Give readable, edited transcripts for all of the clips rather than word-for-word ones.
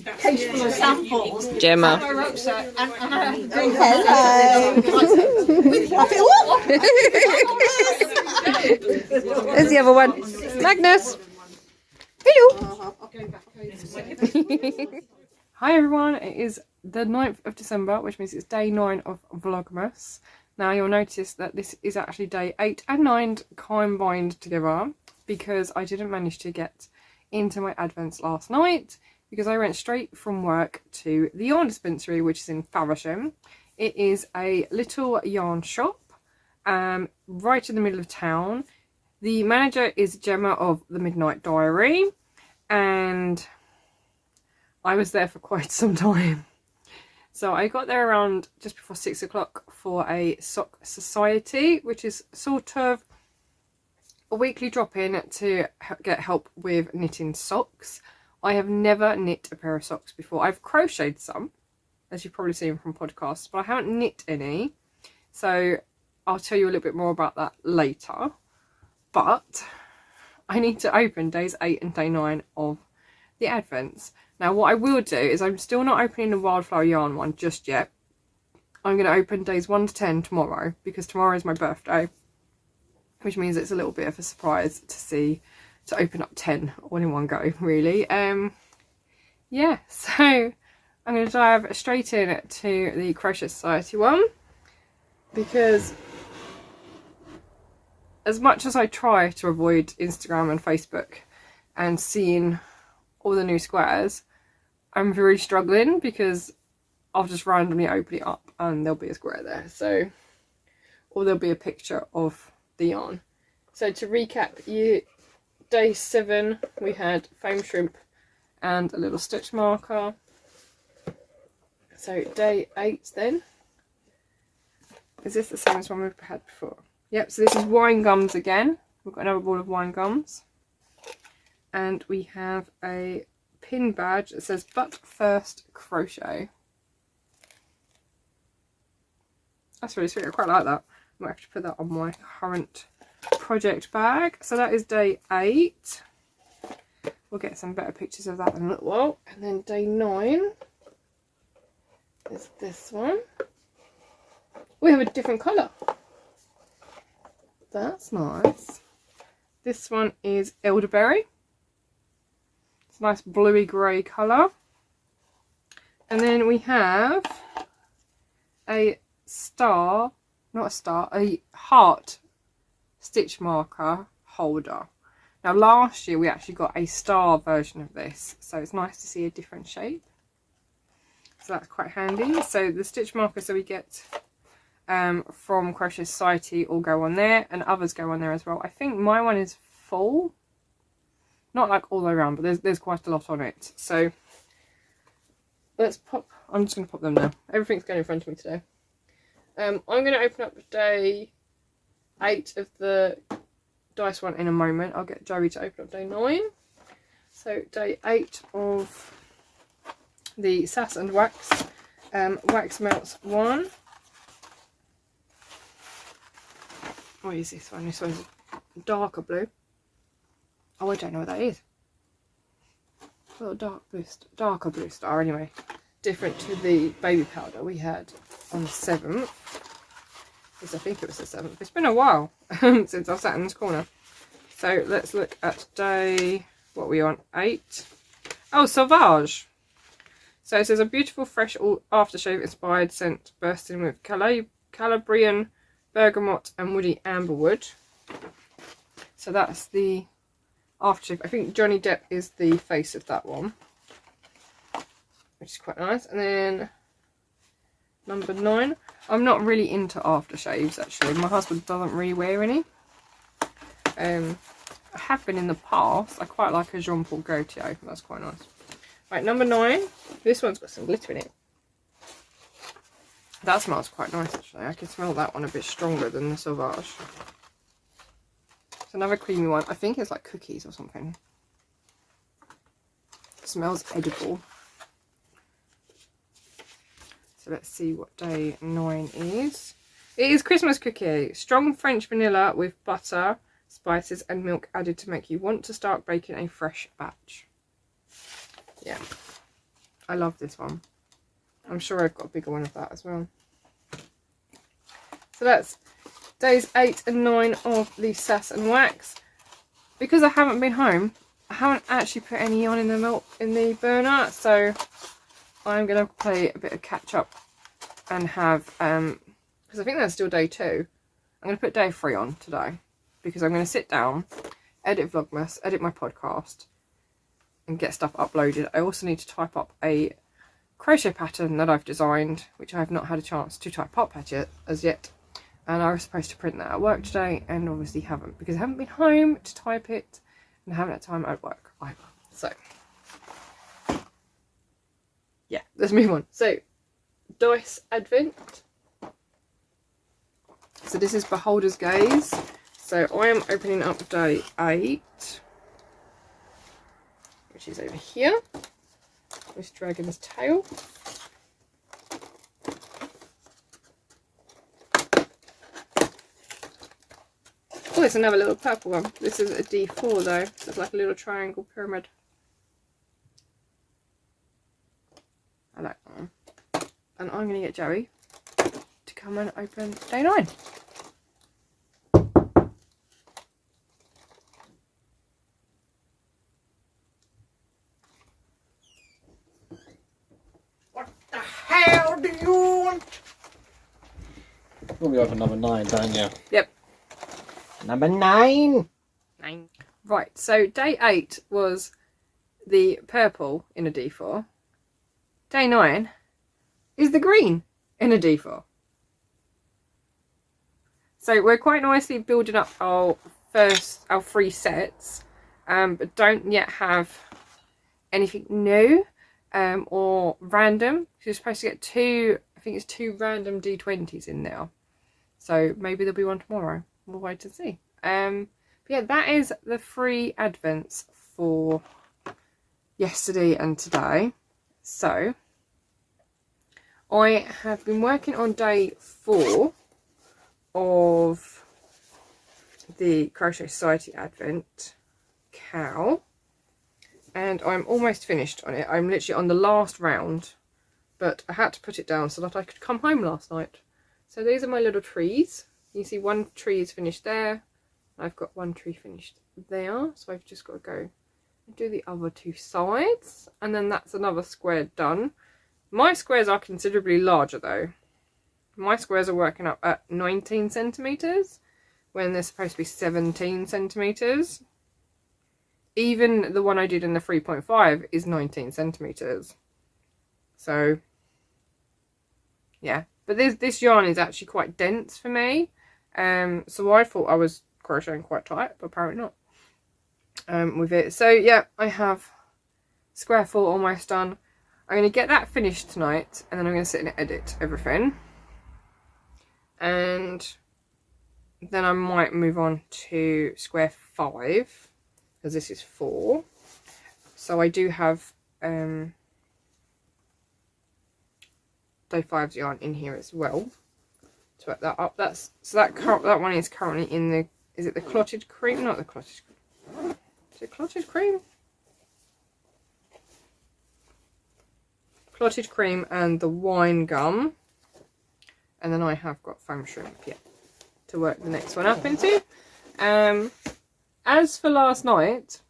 case full of samples. Gemma. Hello. There's the other one. Magnus. Hello. Hi everyone, it is the 9th of December, which means it's day 9 of Vlogmas. Now you'll notice that this is actually day 8 and 9 combined together because I didn't manage to get into my advents last night because I went straight from work to the Yarn Dispensary, which is in Faversham. It is a little yarn shop right in the middle of town. The manager is Gemma of the Midnight Diary, and I was there for quite some time. So I got there around just before 6 o'clock for a sock society, which is sort of a weekly drop-in to get help with knitting socks. I have never knit a pair of socks before. I've crocheted some, as you've probably seen from podcasts, but I haven't knit any. So I'll tell you a little bit more about that later. But I need to open days 8 and day 9 of the advents. Now what I will do is I'm still not opening the wildflower yarn one just yet. I'm going to open days 1 to 10 tomorrow because tomorrow is my birthday, which means it's a little bit of a surprise to open up 10 all in one go, really. Yeah, so I'm going to dive straight in to the Crochet Society one because as much as I try to avoid Instagram and Facebook and seeing all the new squares, I'm really struggling because I'll just randomly open it up and there'll be a square there, so, or there'll be a picture of the yarn. So to recap, day 7 we had foam shrimp and a little stitch marker. So day 8 then, is this the same as one we've had before? Yep, so this is wine gums again. We've got another ball of wine gums. And we have a pin badge that says but first crochet. That's really sweet, I quite like that. I might have to put that on my current project bag. So that is day 8. We'll get some better pictures of that in a little while. And then day 9 is this one. We have a different colour. That's nice. This one is elderberry. It's a nice bluey grey colour. And then we have a star, not a star, a heart stitch marker holder. Now last year we actually got a star version of this, so it's nice to see a different shape. So that's quite handy. So the stitch markers that we get from Crochet Society all go on there, and others go on there as well. I think my one is full, not like all the way around, but there's quite a lot on it. So let's pop, I'm just going to pop them now. Everything's going in front of me today. I'm going to open up day 8 of the dice one in a moment. I'll get Joey to open up day 9. So day 8 of the Sass and Wax Wax Melts one. What is this one? This one's darker blue. Oh, I don't know what that is. A little darker blue star anyway. Different to the baby powder we had on the 7th. Because I think it was the 7th. It's been a while since I've sat in this corner. So let's look at day, what are we on? 8. Oh, Sauvage. So it says a beautiful fresh aftershave inspired scent bursting with Calabrian bergamot and woody amberwood. So that's the aftershave. I think Johnny Depp is the face of that one, which is quite nice. And then number 9. I'm not really into aftershaves actually. My husband doesn't really wear any. I have been in the past. I quite like a Jean Paul Gaultier. That's quite nice. Right, number 9. This one's got some glitter in it. That smells quite nice actually. I can smell that one a bit stronger than the Sauvage. It's another creamy one. I think it's like cookies or something. It smells edible. So let's see what day 9 is. It is Christmas cookie. Strong French vanilla with butter, spices and milk added to make you want to start baking a fresh batch. Yeah. I love this one. I'm sure I've got a bigger one of that as well. So that's days 8 and 9 of the Sass Wax. Because I haven't been home, I haven't actually put any on in the burner, so I'm going to play a bit of catch up and have, because I think that's still day 2, I'm going to put day 3 on today, because I'm going to sit down, edit Vlogmas, edit my podcast, and get stuff uploaded. I also need to type up a crochet pattern that I've designed, which I have not had a chance to type up as yet. And I was supposed to print that at work today, and obviously haven't, because I haven't been home to type it, and I haven't had time at work either. So, yeah, let's move on. So, Dice Advent. So this is Beholder's Gaze. So I am opening up day 8, which is over here. This dragon's tail. Oh, it's another little purple one. This is a D4 though. So it's like a little triangle pyramid. I like that one. And I'm going to get Joey to come and open day 9. What the hell do you want? We'll be open number 9, don't you? Yep. Number 9! 9. Right, so day 8 was the purple in a D4. Day 9 is the green in a D4. So we're quite nicely building up our 3 sets, but don't yet have anything new or random. You're supposed to get 2, I think it's 2 random D20s in there. So maybe there'll be one tomorrow. We'll wait and see. But yeah, that is the 3 advents for yesterday and today. So I have been working on day 4 of the Crochet Society Advent cow, and I'm almost finished on it. I'm literally on the last round, but I had to put it down so that I could come home last night. So these are my little trees. You see one tree is finished there. I've got one tree finished there, so I've just got to go and do the other 2 sides, and then that's another square done. My squares are considerably larger though. My squares are working up at 19 centimetres when they're supposed to be 17 centimetres. Even the one I did in the 3.5 is 19 centimetres. So, yeah. But this yarn is actually quite dense for me. So I thought I was crocheting quite tight, but apparently not with it. So, yeah, I have square 4 almost done. I'm going to get that finished tonight, and then I'm going to sit and edit everything. And then I might move on to square 5, because this is 4. So I do have day 5's yarn in here as well to work that up. That one is currently in the, is it the clotted cream? Not the clotted cream. Is it clotted cream? Clotted cream and the wine gum, and then I have got foam shrimp yet to work the next one up into. As for last night,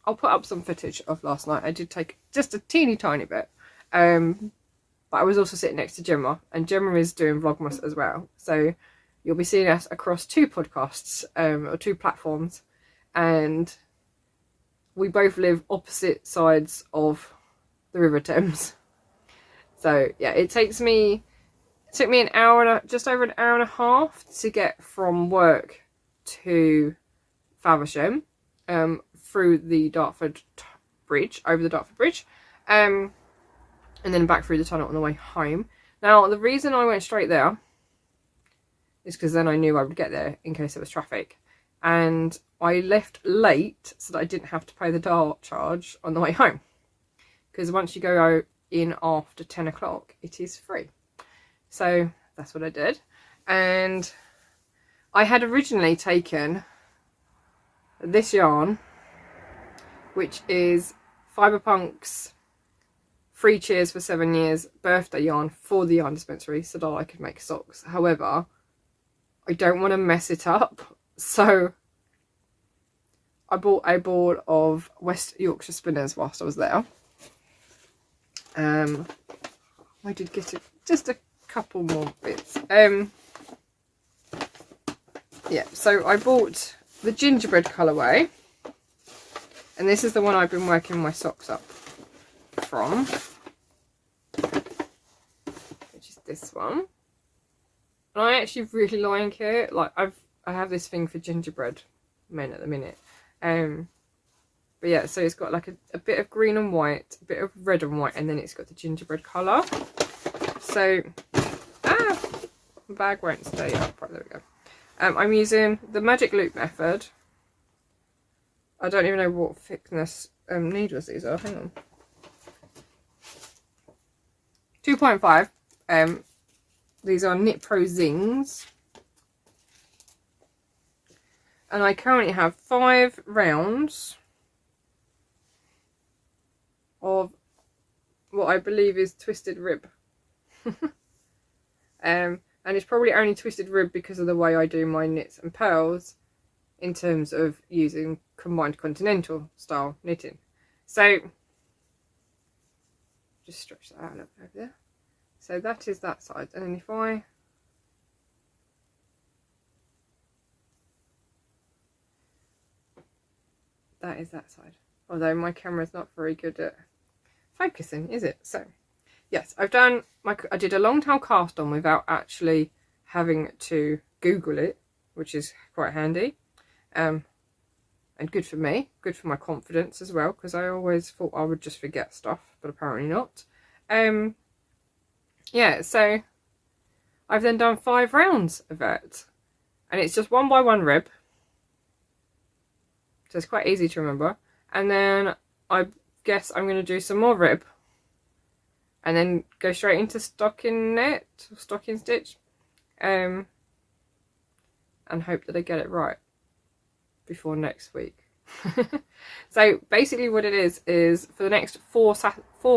I'll put up some footage of last night. I did take just a teeny tiny bit, but I was also sitting next to Gemma, and Gemma is doing Vlogmas as well, so you'll be seeing us across 2 podcasts or 2 platforms, and we both live opposite sides of the River Thames. So yeah, it took me an hour, just over an hour and a half to get from work to Faversham, through the Dartford Bridge, over the Dartford Bridge, and then back through the tunnel on the way home. Now, the reason I went straight there is because then I knew I would get there in case there was traffic, and I left late so that I didn't have to pay the dart charge on the way home, because once you go out in after 10 o'clock it is free. So that's what I did. And I had originally taken this yarn, which is Fibre Punk's 3 cheers for 7 years birthday yarn for the Yarn Dispensary so that I could make socks. However, I don't want to mess it up, so I bought a ball of West Yorkshire spinners whilst I was there. I did get just a couple more bits. Yeah, so I bought the gingerbread colourway, and this is the one I've been working my socks up from, which is this one. And I actually really like it. Like I have this thing for gingerbread men at the minute. But yeah, so it's got like a bit of green and white, a bit of red and white, and then it's got the gingerbread colour. So, my bag won't stay up. Right, there we go. I'm using the magic loop method. I don't even know what thickness needles these are. Hang on. 2.5. These are Knit Pro Zings. And I currently have 5 rounds of what I believe is twisted rib. And it's probably only twisted rib because of the way I do my knits and pearls in terms of using combined continental style knitting. So just stretch that out a little bit over there. So that is that side, and then if I that is that side, although my camera's not very good at focusing, is it? So yes, I did a long tail cast on without actually having to Google it, which is quite handy, and good for me, good for my confidence as well, because I always thought I would just forget stuff, but apparently not. Yeah, so I've then done 5 rounds of it, and it's just 1 by 1 rib, so it's quite easy to remember. And then I guess I'm going to do some more rib, and then go straight into stocking knit, or stocking stitch, and hope that I get it right before next week. So basically what it is for the next 4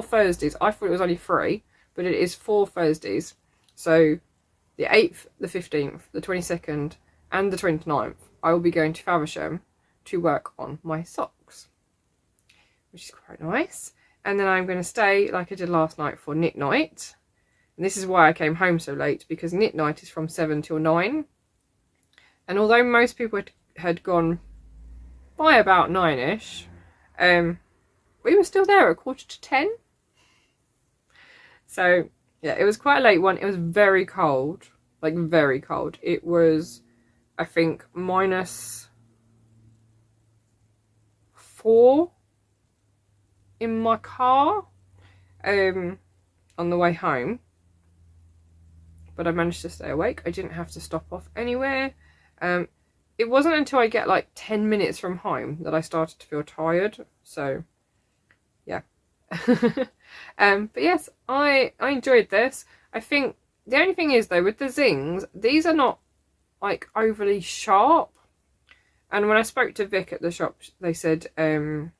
Thursdays, I thought it was only 3, but it is 4 Thursdays. So the 8th, the 15th, the 22nd and the 29th, I will be going to Faversham to work on my socks, which is quite nice. And then I'm going to stay, like I did last night, for knit night. And this is why I came home so late, because knit night is from 7 till 9. And although most people had gone by about 9ish, we were still there at 9:45. So yeah, it was quite a late one. It was very cold, like very cold. It was, I think, -4 in my car on the way home, but I managed to stay awake. I didn't have to stop off anywhere. It wasn't until I get like 10 minutes from home that I started to feel tired, so yeah. But yes, I enjoyed this. I think the only thing is though, with the zings, these are not like overly sharp, and when I spoke to Vic at the shop, they said that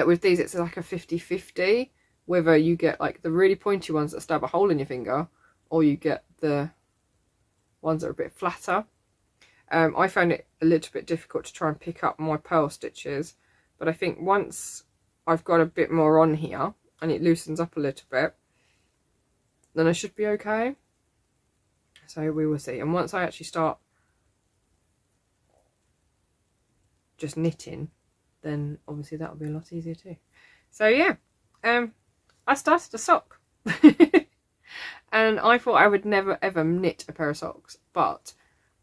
with these it's like a 50-50, whether you get like the really pointy ones that stab a hole in your finger, or you get the ones that are a bit flatter. I found it a little bit difficult to try and pick up my pearl stitches, but I think once I've got a bit more on here and it loosens up a little bit, then I should be okay. So we will see. And once I actually start just knitting, then obviously that'll be a lot easier too. So yeah, I started a sock. And I thought I would never ever knit a pair of socks, but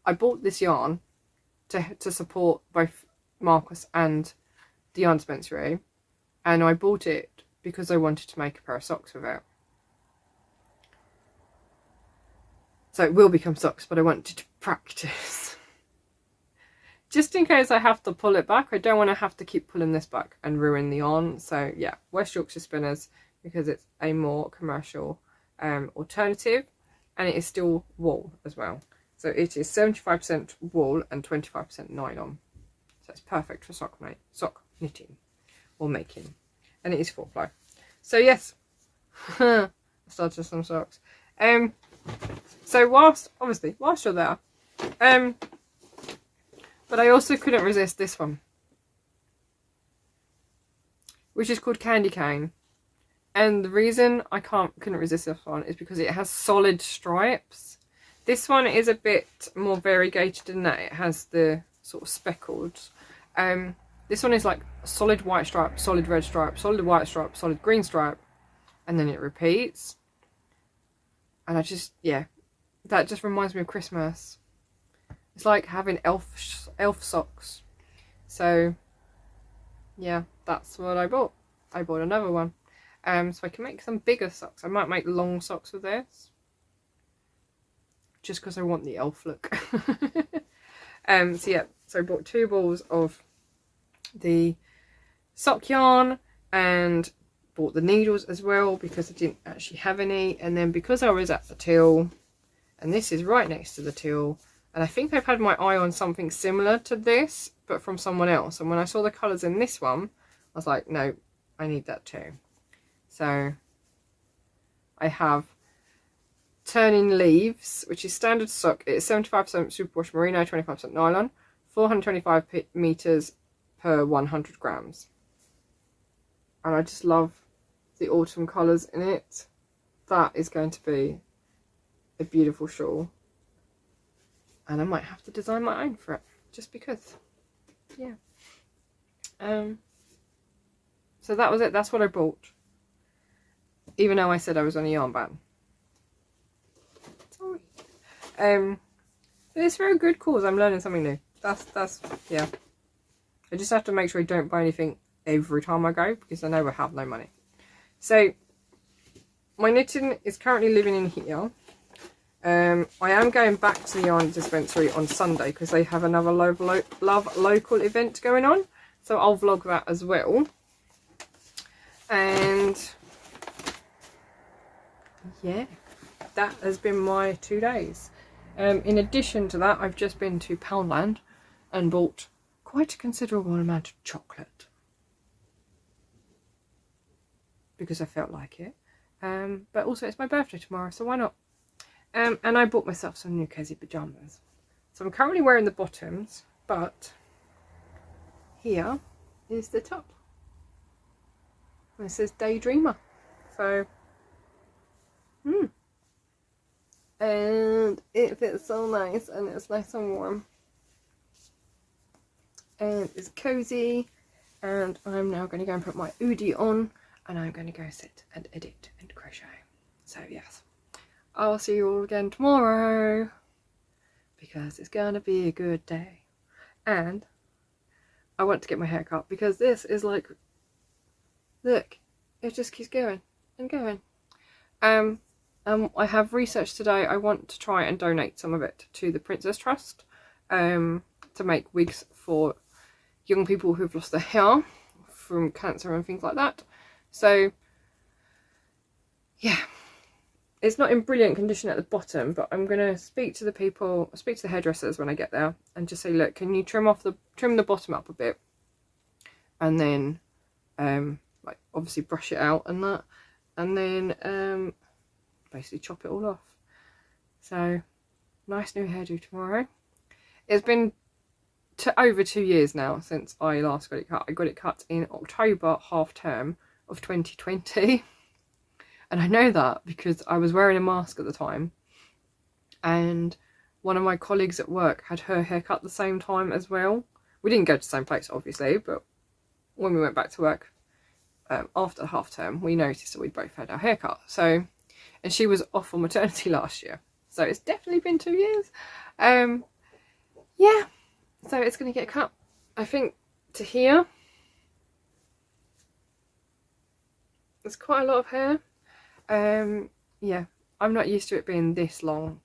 I bought this yarn to support both Marcus and the Yarn Dispensary, and I bought it because I wanted to make a pair of socks with it. So it will become socks, but I wanted to practice. Just in case I have to pull it back, I don't want to have to keep pulling this back and ruin the yarn. So yeah, West Yorkshire Spinners, because it's a more commercial alternative, and it is still wool as well. So it is 75% wool and 25% nylon. So it's perfect for sock knitting or making. And it is 4-ply. So yes, I started some socks. So whilst you're there, but I also couldn't resist this one, which is called Candy Cane. And the reason I couldn't resist this one is because it has solid stripes. This one is a bit more variegated in that it has the sort of speckles. This one is like solid white stripe, solid red stripe, solid white stripe, solid green stripe, and then it repeats. And I just, yeah, that just reminds me of Christmas. It's like having elf socks. So yeah, that's what I bought. I bought another one. So I can make some bigger socks. I might make long socks with this, just because I want the elf look. So yeah, so I bought 2 balls of the sock yarn and bought the needles as well because I didn't actually have any. And then because I was at the till, and this is right next to the till, and I think I've had my eye on something similar to this but from someone else, and when I saw the colours in this one I was like, no, I need that too. So I have Turning Leaves, which is standard sock. It's 75% superwash merino, 25% nylon, 425 meters per 100 grams. And I just love the autumn colours in it. That is going to be a beautiful shawl. And I might have to design my own for it, just because. Yeah. So that was it. That's what I bought. Even though I said I was on a yarn ban. Sorry. But it's for a good cause. I'm learning something new. That's yeah. I just have to make sure I don't buy anything every time I go, because I know I have no money. So my knitting is currently living in here. I am going back to the Yarn Dispensary on Sunday because they have another Love Local event going on. So I'll vlog that as well. And yeah, that has been my 2 days. In addition to that, I've just been to Poundland and bought quite a considerable amount of chocolate because I felt like it. But also it's my birthday tomorrow, so why not? And I bought myself some new cozy pyjamas. So I'm currently wearing the bottoms, but here is the top. And it says Daydreamer. So, and it fits so nice, and it's nice and warm. And it's cozy. And I'm now going to go and put my hoodie on, and I'm going to go sit and edit and crochet. So yes, I'll see you all again tomorrow, because it's going to be a good day. And I want to get my hair cut, because this is like, look, it just keeps going and going. I have researched today. I want to try and donate some of it to the Princess Trust, to make wigs for young people who've lost their hair from cancer and things like that. So yeah, it's not in brilliant condition at the bottom, but I'm going to speak to the hairdressers when I get there and just say, look, can you trim the bottom up a bit, and then like obviously brush it out and that, and then basically chop it all off. So nice new hairdo tomorrow. It's been over 2 years now since I last got it cut. I got it cut in October half term of 2020. And I know that because I was wearing a mask at the time, and one of my colleagues at work had her hair cut the same time as well. We didn't go to the same place obviously, but when we went back to work after half term, we noticed that we both had our hair cut. So, and she was off on maternity last year, so it's definitely been 2 years. Yeah, so it's going to get cut, I think, to here. There's quite a lot of hair. Yeah, I'm not used to it being this long,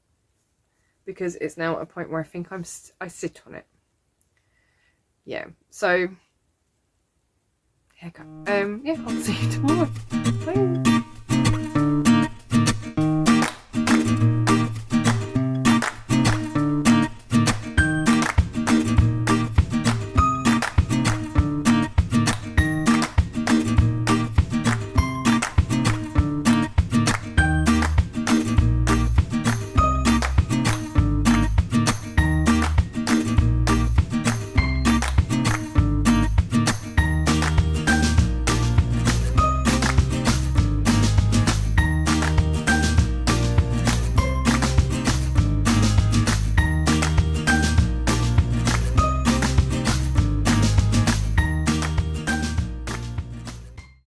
because it's now at a point where I think I sit on it. Yeah, so haircut. Yeah, I'll see you tomorrow.